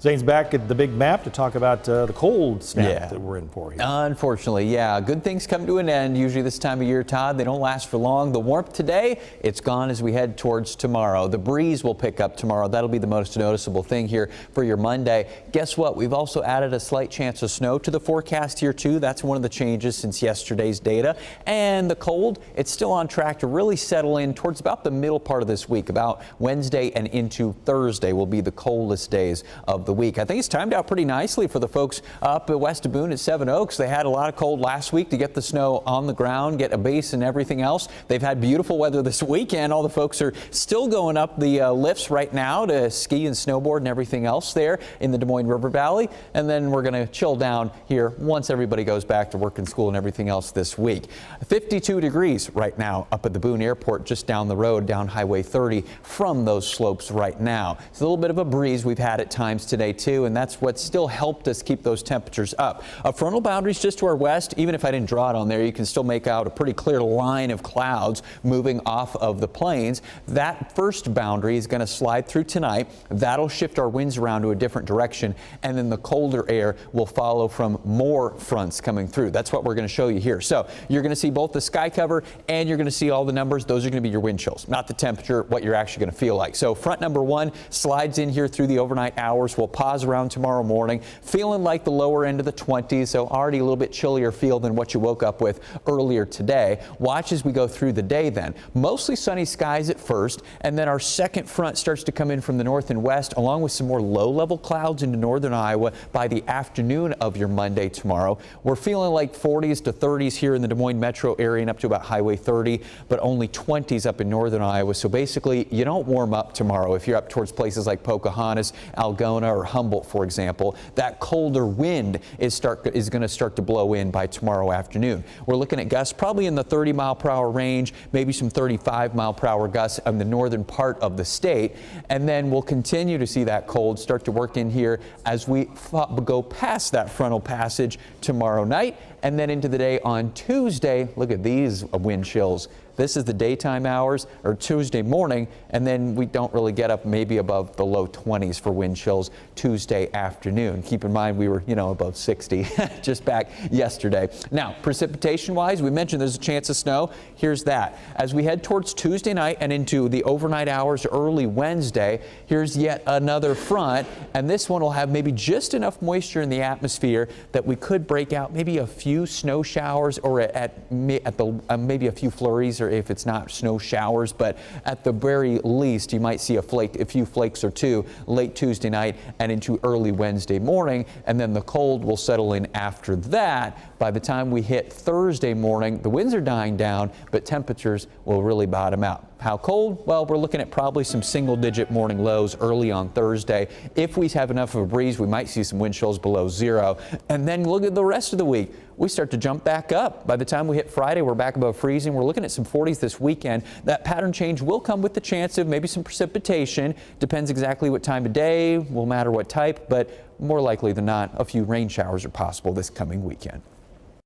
Zane's back at the big map to talk about the cold snap that we're in for here. Unfortunately, yeah. Good things come to an end usually this time of year, Todd. They don't last for long. The warmth today, it's gone as we head towards tomorrow. The breeze will pick up tomorrow. That'll be the most noticeable thing here for your Monday. Guess what? We've also added a slight chance of snow to the forecast here, too. That's one of the changes since yesterday's data. And the cold, it's still on track to really settle in towards about the middle part of this week. About Wednesday and into Thursday will be the coldest days of the week. I think it's timed out pretty nicely for the folks up west of Boone at Seven Oaks. They had a lot of cold last week to get the snow on the ground, get a base and everything else. They've had beautiful weather this weekend. All the folks are still going up the lifts right now to ski and snowboard and everything else there in the Des Moines River Valley. And then we're going to chill down here once everybody goes back to work and school and everything else this week. 52 degrees right now up at the Boone Airport, just down the road, down Highway 30 from those slopes right now. It's a little bit of a breeze we've had at times today, too, and that's what still helped us keep those temperatures up. Frontal boundaries just to our west, even if I didn't draw it on there, you can still make out a pretty clear line of clouds moving off of the plains. That first boundary is going to slide through tonight. That'll shift our winds around to a different direction, and then the colder air will follow from more fronts coming through. That's what we're going to show you here. So you're going to see both the sky cover and you're going to see all the numbers. Those are going to be your wind chills, not the temperature, what you're actually going to feel like. So front number one slides in here through the overnight hours. We'll pause around tomorrow morning, feeling like the lower end of the 20s, so already a little bit chillier feel than what you woke up with earlier today. Watch as we go through the day then. Mostly sunny skies at first, and then our second front starts to come in from the north and west, along with some more low-level clouds into northern Iowa by the afternoon of your Monday tomorrow. We're feeling like 40s to 30s here in the Des Moines metro area and up to about Highway 30, but only 20s up in northern Iowa. So basically, you don't warm up tomorrow if you're up towards places like Pocahontas, Algona, or Humboldt, for example. That colder wind is going to start to blow in by tomorrow afternoon. We're looking at gusts probably in the 30-mile-per-hour range, maybe some 35-mile-per-hour gusts in the northern part of the state. And then we'll continue to see that cold start to work in here as we go past that frontal passage tomorrow night and then into the day on Tuesday. Look at these wind chills. This is the daytime hours, or Tuesday morning, and then we don't really get up maybe above the low 20s for wind chills Tuesday afternoon. Keep in mind we were, above 60 just back yesterday. Now, precipitation-wise, we mentioned there's a chance of snow. Here's that. As we head towards Tuesday night and into the overnight hours early Wednesday, here's yet another front, and this one will have maybe just enough moisture in the atmosphere that we could break out maybe a few snow showers or maybe a few flurries, or if it's not snow showers, but at the very least you might see a few flakes or two late Tuesday night and into early Wednesday morning, and then the cold will settle in after that. By the time we hit Thursday morning, the winds are dying down, but temperatures will really bottom out. How cold? Well, we're looking at probably some single-digit morning lows early on Thursday. If we have enough of a breeze, we might see some wind chills below zero. And then look at the rest of the week. We start to jump back up. By the time we hit Friday, we're back above freezing. We're looking at some 40s this weekend. That pattern change will come with the chance of maybe some precipitation. Depends exactly what time of day, will matter what type, but more likely than not, a few rain showers are possible this coming weekend.